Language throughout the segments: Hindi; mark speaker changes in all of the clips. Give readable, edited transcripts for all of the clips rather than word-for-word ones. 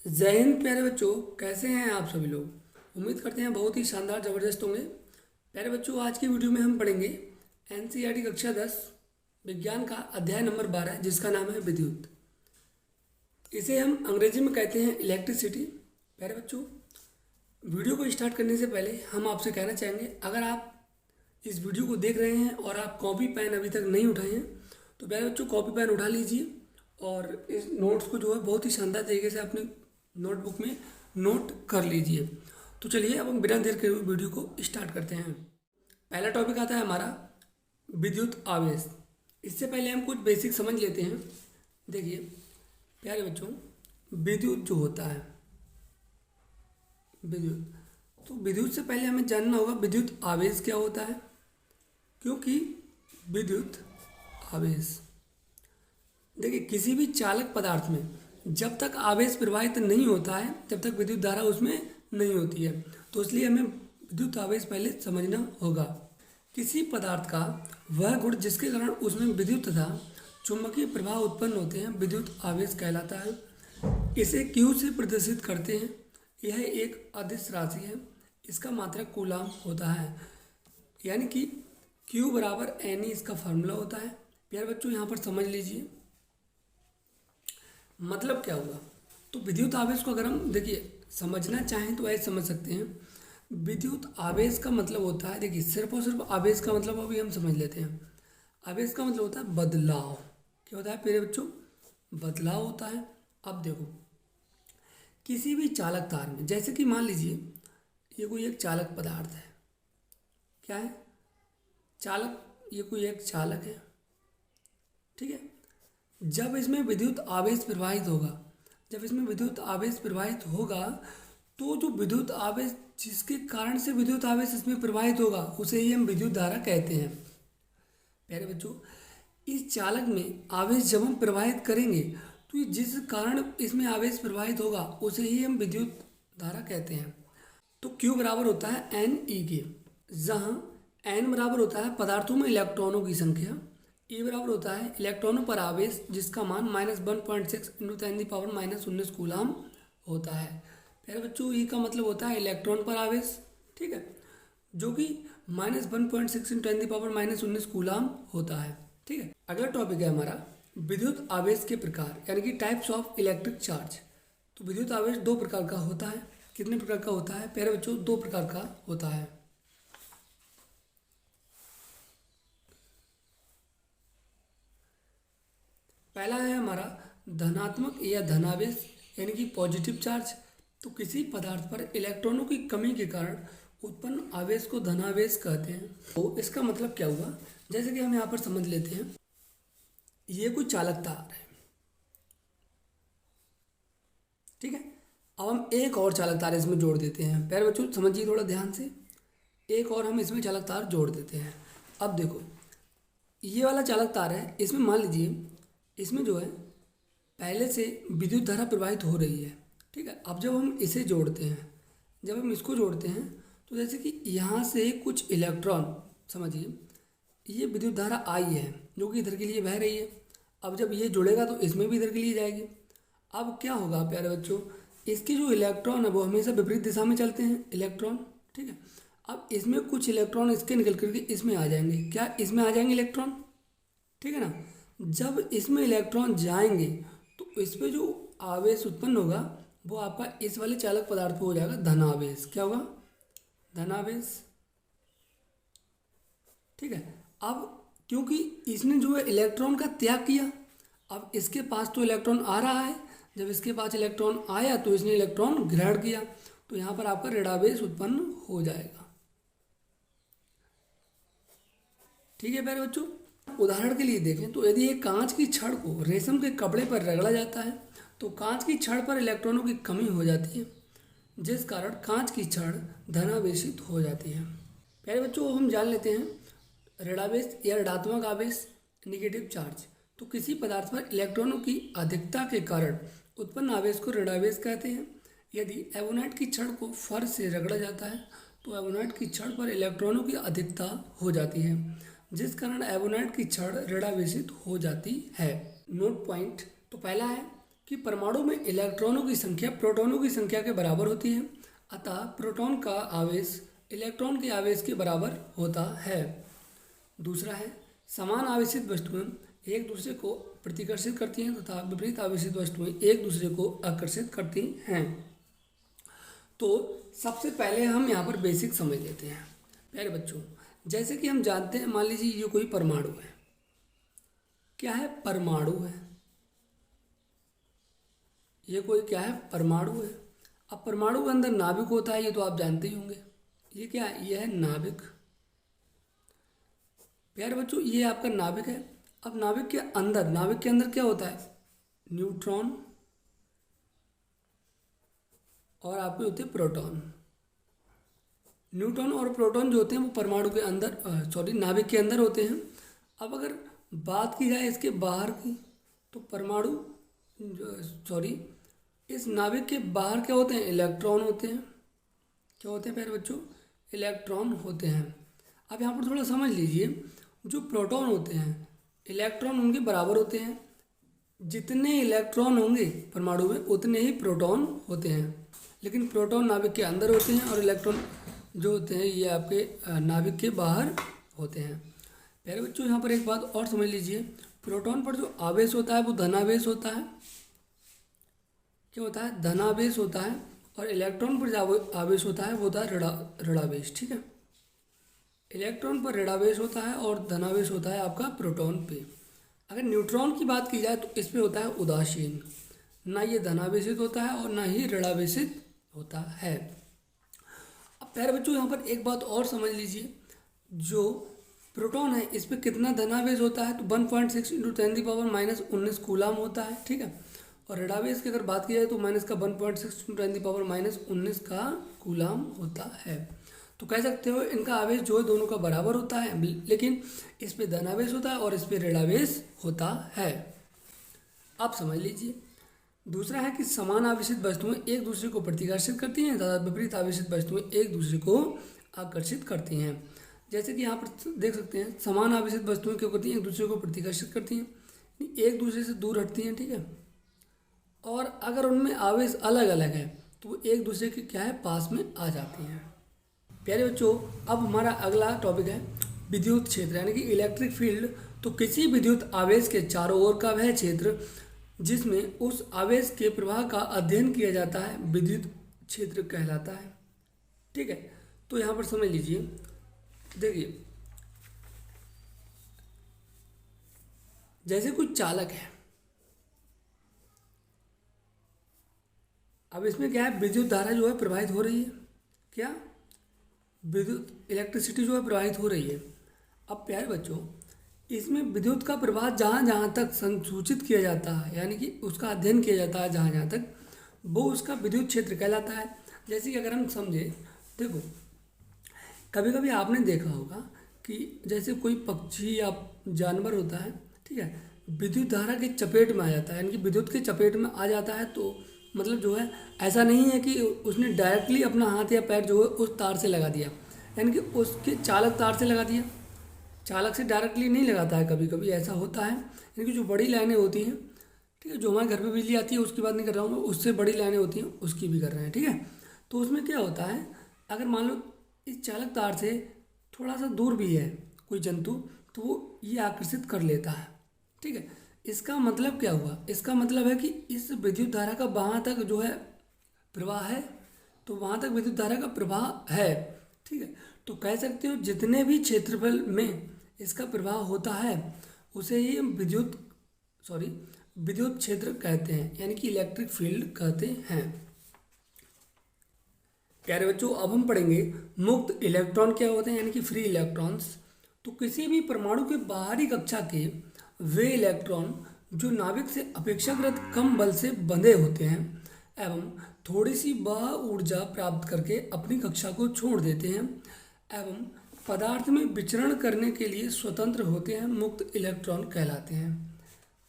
Speaker 1: जय हिंद प्यारे बच्चों, कैसे हैं आप सभी लोग। उम्मीद करते हैं बहुत ही शानदार ज़बरदस्त होंगे। प्यारे बच्चों, आज की वीडियो में हम पढ़ेंगे एनसीईआरटी कक्षा 10 विज्ञान का अध्याय नंबर 12 जिसका नाम है विद्युत। इसे हम अंग्रेजी में कहते हैं इलेक्ट्रिसिटी। प्यारे बच्चों, वीडियो को स्टार्ट करने से पहले हम आपसे कहना चाहेंगे, अगर आप इस वीडियो को देख रहे हैं और आप कॉपी पेन अभी तक नहीं उठाए हैं तो प्यारे बच्चों कॉपी पेन उठा लीजिए और इस नोट्स को जो है बहुत ही शानदार तरीके से अपने नोटबुक में नोट कर लीजिए। तो चलिए अब हम बिना देर के वीडियो को स्टार्ट करते हैं। पहला टॉपिक आता है हमारा विद्युत आवेश। इससे पहले हम कुछ बेसिक समझ लेते हैं। देखिए प्यारे बच्चों, विद्युत जो होता है विद्युत, तो विद्युत से पहले हमें जानना होगा विद्युत आवेश क्या होता है। क्योंकि विद्युत आवेश, देखिए किसी भी चालक पदार्थ में जब तक आवेश प्रवाहित नहीं होता है तब तक विद्युत धारा उसमें नहीं होती है। तो इसलिए हमें विद्युत आवेश पहले समझना होगा। किसी पदार्थ का वह गुण जिसके कारण उसमें विद्युत तथा चुंबकीय प्रवाह उत्पन्न होते हैं विद्युत आवेश कहलाता है। इसे क्यू से प्रदर्शित करते हैं। यह एक अदिश राशि है। इसका मात्रक कूलाम होता है, यानी कि क्यू बराबर एन ई इसका फार्मूला होता है। प्यारे बच्चों यहाँ पर समझ लीजिए मतलब क्या हुआ। तो विद्युत आवेश को अगर हम देखिए समझना चाहें तो ऐसे समझ सकते हैं। विद्युत आवेश का मतलब होता है, देखिए सिर्फ और सिर्फ आवेश का मतलब अभी हम समझ लेते हैं। आवेश का मतलब होता है बदलाव। क्या होता है प्यारे बच्चों? बदलाव होता है। अब देखो किसी भी चालक तार में, जैसे कि मान लीजिए ये कोई एक चालक पदार्थ है। क्या है? चालक। ये कोई एक चालक है, ठीक है। जब इसमें विद्युत आवेश प्रवाहित होगा, जब इसमें विद्युत आवेश प्रवाहित होगा तो जो विद्युत आवेश जिसके कारण से विद्युत आवेश इसमें प्रवाहित होगा उसे ही हम विद्युत धारा कहते हैं। प्यारे बच्चों, इस चालक में आवेश जब हम प्रवाहित करेंगे तो ये जिस कारण इसमें आवेश प्रवाहित होगा उसे ही हम विद्युत धारा कहते हैं। तो Q बराबर होता है एन ई के, जहाँ एन बराबर होता है पदार्थों में इलेक्ट्रॉनों की संख्या, ई बराबर होता है इलेक्ट्रॉनों पर आवेश जिसका मान -1.6 इंटू 10⁻⁻19 कूलाम होता है। प्यारे बच्चों, ई का मतलब होता है इलेक्ट्रॉन पर आवेश, ठीक है, जो कि -1.6 इंटू 10⁻⁻19 कूलाम होता है, ठीक है। अगला टॉपिक है हमारा विद्युत आवेश के प्रकार, यानी कि टाइप्स ऑफ इलेक्ट्रिक चार्ज। तो विद्युत आवेश दो प्रकार का होता है। कितने प्रकार का होता है प्यारे बच्चों? दो प्रकार का होता है। पहला है हमारा धनात्मक या धनावेश, यानी कि पॉजिटिव चार्ज। तो किसी पदार्थ पर इलेक्ट्रॉनों की कमी के कारण उत्पन्न आवेश को धनावेश कहते हैं। तो इसका मतलब क्या हुआ, जैसे कि हम यहाँ पर समझ लेते हैं। ये कोई चालक तार है, ठीक है। अब हम एक और चालक तार इसमें जोड़ देते हैं। प्यारे बच्चों समझिए थोड़ा ध्यान से, एक और हम इसमें चालक तार जोड़ देते हैं। अब देखो ये वाला चालक तार है, इसमें मान लीजिए इसमें जो है पहले से विद्युत धारा प्रवाहित हो रही है, ठीक है। अब जब हम इसे जोड़ते हैं, जब हम इसको जोड़ते हैं तो जैसे कि यहाँ से कुछ इलेक्ट्रॉन, समझिए ये विद्युत धारा आई है जो कि इधर के लिए बह रही है। अब जब ये जुड़ेगा तो इसमें भी इधर के लिए जाएगी। अब क्या होगा प्यारे बच्चों, इसके जो इलेक्ट्रॉन है वो हमेशा विपरीत दिशा में चलते हैं इलेक्ट्रॉन, ठीक है। अब इसमें कुछ इलेक्ट्रॉन इसके निकल करके इसमें आ जाएंगे। क्या इसमें आ जाएंगे इलेक्ट्रॉन, ठीक है ना। जब इसमें इलेक्ट्रॉन जाएंगे तो इस पर जो आवेश उत्पन्न होगा वो आपका इस वाले चालक पदार्थ पे हो जाएगा धनावेश। क्या होगा? धनावेश, ठीक है। अब क्योंकि इसने जो है इलेक्ट्रॉन का त्याग किया, अब इसके पास तो इलेक्ट्रॉन आ रहा है, जब इसके पास इलेक्ट्रॉन आया तो इसने इलेक्ट्रॉन ग्रहण किया, तो यहाँ पर आपका ऋणावेश उत्पन्न हो जाएगा, ठीक है प्यारे बच्चों। उदाहरण के लिए देखें तो यदि एक कांच की छड़ को रेशम के कपड़े पर रगड़ा जाता है तो कांच की छड़ पर इलेक्ट्रॉनों की कमी हो जाती है, जिस कारण कांच की छड़ धनावेशित हो जाती है। प्यारे बच्चों हम जान लेते हैं ऋणावेश या ऋणात्मक आवेश, निगेटिव चार्ज। तो किसी पदार्थ पर इलेक्ट्रॉनों की अधिकता के कारण उत्पन्न आवेश को ऋणावेश कहते हैं। यदि एवोनाइट की छड़ को फर्श से रगड़ा जाता है तो एवोनाइट की छड़ पर इलेक्ट्रॉनों की अधिकता हो जाती है, जिस कारण एवोनाइट की छड़ ऋणावेशित हो जाती है। नोट पॉइंट तो पहला है कि परमाणु में इलेक्ट्रॉनों की संख्या प्रोटॉनों की संख्या के बराबर होती है, अतः प्रोटॉन का आवेश इलेक्ट्रॉन के आवेश के बराबर होता है। दूसरा है, समान आवेशित वस्तुएं एक दूसरे को प्रतिकर्षित करती हैं तथा विपरीत आवेशित वस्तुएं एक दूसरे को आकर्षित करती हैं। तो सबसे पहले हम यहाँ पर बेसिक समझ लेते हैं प्यारे बच्चों। जैसे कि हम जानते हैं, मान लीजिए ये कोई परमाणु है। क्या है? परमाणु है। ये कोई क्या है? परमाणु है। अब परमाणु के अंदर नाभिक होता है, ये तो आप जानते ही होंगे। ये क्या है? ये है नाभिक। प्यारे बच्चों, ये आपका नाभिक है। अब नाभिक के अंदर क्या होता है? न्यूट्रॉन और आपके होते हैं प्रोटॉन। न्यूट्रॉन और प्रोटॉन जो होते हैं वो परमाणु के अंदर नाभिक के अंदर होते हैं। अब अगर बात की जाए इसके बाहर की, तो इस नाभिक के बाहर क्या होते हैं? इलेक्ट्रॉन होते हैं। क्या होते हैं प्यारे बच्चों? इलेक्ट्रॉन होते हैं। अब यहाँ पर थोड़ा समझ लीजिए, जो प्रोटॉन होते हैं इलेक्ट्रॉन उनके बराबर होते हैं। जितने इलेक्ट्रॉन होंगे परमाणु में उतने ही प्रोटॉन होते हैं, लेकिन प्रोटॉन नाभिक के अंदर होते हैं और इलेक्ट्रॉन जो होते हैं ये आपके नाभिक के बाहर होते हैं। प्यारे बच्चों, यहाँ पर एक बात और समझ लीजिए, प्रोटॉन पर जो आवेश होता है वो धनावेश होता है। क्या होता है? धनावेश होता है। और इलेक्ट्रॉन पर जो आवेश होता है वो होता है ऋणावेश। ठीक है, इलेक्ट्रॉन पर ऋणावेश होता है और धनावेश होता है आपका प्रोटॉन पे। अगर न्यूट्रॉन की बात की जाए तो इस पे होता है उदासीन, ना ये धनावेशित होता है और ना ही ऋणावेशित होता है। अब प्यारे बच्चों, यहाँ पर एक बात और समझ लीजिए, जो प्रोटॉन है इस पे कितना धनावेश होता है? तो 1.6 × 10⁻⁻19 कूलाम होता है। ठीक है, और ऋणावेश की अगर बात की जाए तो माइनस का 1.6 × 10⁻⁻19 का कूलाम होता है। तो कह सकते हो इनका आवेश जो है दोनों का बराबर होता है, लेकिन इस पे धनावेश होता है और इस पे ऋणावेश होता है। आप समझ लीजिए। दूसरा है कि समान आवेशित वस्तुएं एक दूसरे को प्रतिकर्षित करती हैं तथा विपरीत आवेशित वस्तुएं एक दूसरे को आकर्षित करती हैं। जैसे कि यहाँ पर देख सकते हैं, समान आवेशित वस्तुएं क्या करती हैं? एक दूसरे को प्रतिकर्षित करती हैं, एक दूसरे से दूर हटती हैं। ठीक है, और अगर उनमें आवेश अलग अलग है तो वो एक दूसरे के क्या है? पास में आ जाती हैं। प्यारे बच्चों, अब हमारा अगला टॉपिक है विद्युत क्षेत्र यानी कि इलेक्ट्रिक फील्ड। तो किसी विद्युत आवेश के चारों ओर का वह क्षेत्र जिसमें उस आवेश के प्रवाह का अध्ययन किया जाता है विद्युत क्षेत्र कहलाता है। ठीक है, तो यहाँ पर समझ लीजिए, देखिए जैसे कुछ चालक है, अब इसमें क्या है? विद्युत धारा जो है प्रवाहित हो रही है। क्या? विद्युत इलेक्ट्रिसिटी जो है प्रवाहित हो रही है। अब प्यारे बच्चों, इसमें विद्युत का प्रवाह जहाँ जहाँ तक संसूचित किया जाता है यानी कि उसका अध्ययन किया जाता है जहाँ जहाँ तक, वो उसका विद्युत क्षेत्र कहलाता है। जैसे कि अगर हम समझे, देखो कभी कभी आपने देखा होगा कि जैसे कोई पक्षी या जानवर होता है, ठीक है, विद्युत धारा के चपेट में आ जाता है यानी कि विद्युत के चपेट में आ जाता है, तो मतलब जो है ऐसा नहीं है कि उसने डायरेक्टली अपना हाथ या पैर जो है उस तार से लगा दिया, यानी कि उसके चालक तार से लगा दिया। चालक से डायरेक्टली नहीं लगाता है, कभी कभी ऐसा होता है। यानी कि जो बड़ी लाइनें होती हैं, ठीक है, जो हमारे घर पे बिजली आती है उसकी बात नहीं कर रहा हूँ मैं, उससे बड़ी लाइनें होती हैं उसकी भी कर रहे हैं। ठीक है, तो उसमें क्या होता है, अगर मान लो इस चालक तार से थोड़ा सा दूर भी है कोई जंतु, तो वो ये आकर्षित कर लेता है। ठीक है, इसका मतलब क्या हुआ? इसका मतलब है कि इस विद्युत धारा का वहाँ तक जो है प्रवाह है, तो वहाँ तक विद्युत धारा का प्रवाह है। ठीक है, तो कह सकते हो जितने भी क्षेत्रफल में इसका प्रवाह होता है उसे ही हम विद्युत क्षेत्र कहते हैं, यानी कि इलेक्ट्रिक फील्ड कहते हैं। प्यारे बच्चों, अब हम पढ़ेंगे मुक्त इलेक्ट्रॉन क्या होते हैं, यानी कि फ्री इलेक्ट्रॉन्स। तो किसी भी परमाणु के बाहरी कक्षा के वे इलेक्ट्रॉन जो नाभिक से अपेक्षाकृत कम बल से बंधे होते हैं एवं थोड़ी सी बाह्य ऊर्जा प्राप्त करके अपनी कक्षा को छोड़ देते हैं एवं पदार्थ में विचरण करने के लिए स्वतंत्र होते हैं, मुक्त इलेक्ट्रॉन कहलाते हैं।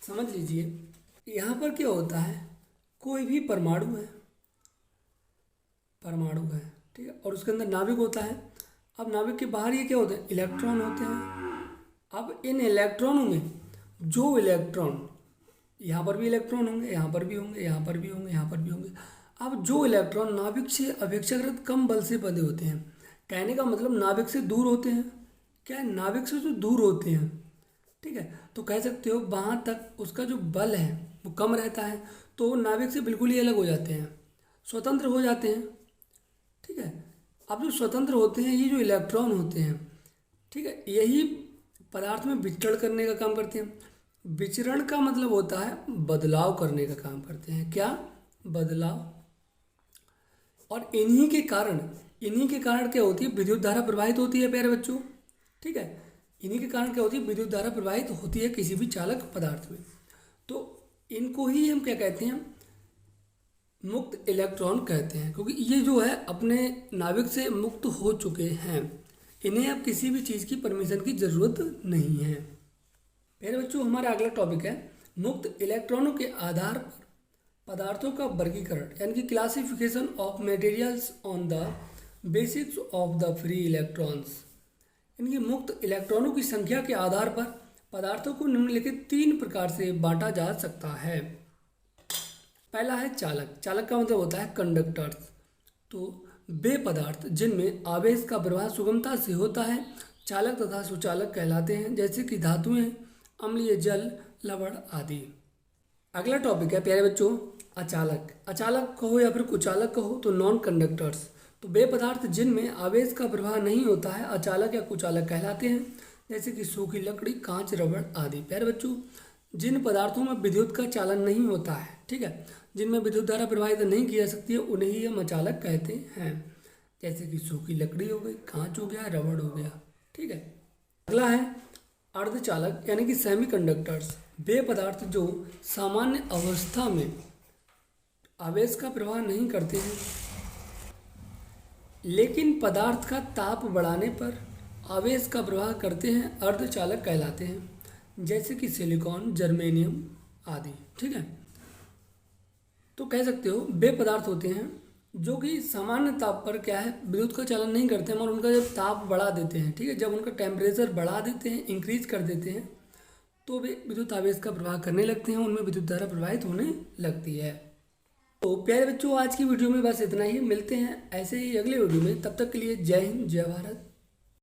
Speaker 1: समझ लीजिए, यहाँ पर क्या होता है, कोई भी परमाणु है, ठीक है, और उसके अंदर नाभिक होता है। अब नाभिक के बाहर ये क्या होते हैं? इलेक्ट्रॉन होते हैं। अब इन इलेक्ट्रॉनों में जो इलेक्ट्रॉन यहाँ पर भी इलेक्ट्रॉन होंगे, यहाँ पर भी होंगे, यहाँ पर भी होंगे, यहाँ पर भी होंगे। अब जो इलेक्ट्रॉन नाभिक से अपेक्षाकृत कम बल से बंधे होते हैं, कहने का मतलब नाभिक से दूर होते हैं, क्या है, नाभिक से जो दूर होते हैं, ठीक है, तो कह सकते हो वहाँ तक उसका जो बल है वो कम रहता है, तो वो नाभिक से बिल्कुल ही अलग हो जाते हैं, स्वतंत्र हो जाते हैं, ठीक है। अब जो स्वतंत्र होते हैं ये जो इलेक्ट्रॉन होते हैं, ठीक है, यही पदार्थ में विचरण करने का काम करते हैं। विचरण का मतलब होता है बदलाव करने का काम करते हैं, क्या, बदलाव। और इन्हीं के कारण क्या होती है, विद्युत धारा प्रवाहित होती है प्यारे बच्चों, ठीक है। इन्हीं के कारण क्या होती है, विद्युत धारा प्रवाहित होती है किसी भी चालक पदार्थ में। तो इनको ही हम क्या कहते हैं, मुक्त इलेक्ट्रॉन कहते हैं, क्योंकि ये जो है अपने नाभिक से मुक्त हो चुके हैं, इन्हें अब किसी भी चीज़ की परमिशन की ज़रूरत नहीं है। मेरे बच्चों हमारा अगला टॉपिक है मुक्त इलेक्ट्रॉनों के आधार पर पदार्थों का वर्गीकरण, यानी कि classification of materials on the basics of the free electrons. यानी कि मुक्त इलेक्ट्रॉनों की संख्या के आधार पर पदार्थों को निम्नलिखित 3 प्रकार से बांटा जा सकता है। पहला है चालक। चालक का मतलब होता है कंडक्टर्स। तो वे पदार्थ जिनमें आवेश का प्रवाह सुगमता से होता है चालक तथा सुचालक कहलाते हैं, जैसे कि धातुएं, अम्लीय जल, लवण आदि। अगला टॉपिक है प्यारे बच्चों अचालक। अचालक कहो या फिर कुचालक कहो तो नॉन कंडक्टर्स। तो वे पदार्थ जिनमें आवेश का प्रवाह नहीं होता है अचालक या कुचालक कहलाते हैं, जैसे कि सूखी लकड़ी, कांच, रबड़ आदि। प्यारे बच्चों जिन पदार्थों में विद्युत का चालन नहीं होता है, ठीक है, जिनमें विद्युत धारा प्रवाहित नहीं की जा सकती है, उन्हें ही हम अचालक कहते हैं, जैसे कि सूखी लकड़ी हो गई, कांच हो गया, रबड़ हो गया, ठीक है। अगला है अर्धचालक यानी कि सेमी कंडक्टर्स। वे पदार्थ जो सामान्य अवस्था में आवेश का प्रवाह नहीं करते हैं, लेकिन पदार्थ का ताप बढ़ाने पर आवेश का प्रवाह करते हैं, अर्धचालक कहलाते हैं, जैसे कि सिलिकॉन, जर्मेनियम आदि, ठीक है। तो कह सकते हो वे पदार्थ होते हैं जो कि सामान्य ताप पर क्या है विद्युत का चालन नहीं करते हैं, और उनका जब ताप बढ़ा देते हैं, ठीक है, जब उनका टेम्परेचर बढ़ा देते हैं, इंक्रीज कर देते हैं, तो वे विद्युत आवेश का प्रवाह करने लगते हैं, उनमें विद्युत धारा प्रवाहित होने लगती है। तो प्यारे बच्चों आज की वीडियो में बस इतना ही, मिलते हैं ऐसे ही अगले वीडियो में, तब तक के लिए जय हिंद, जय भारत।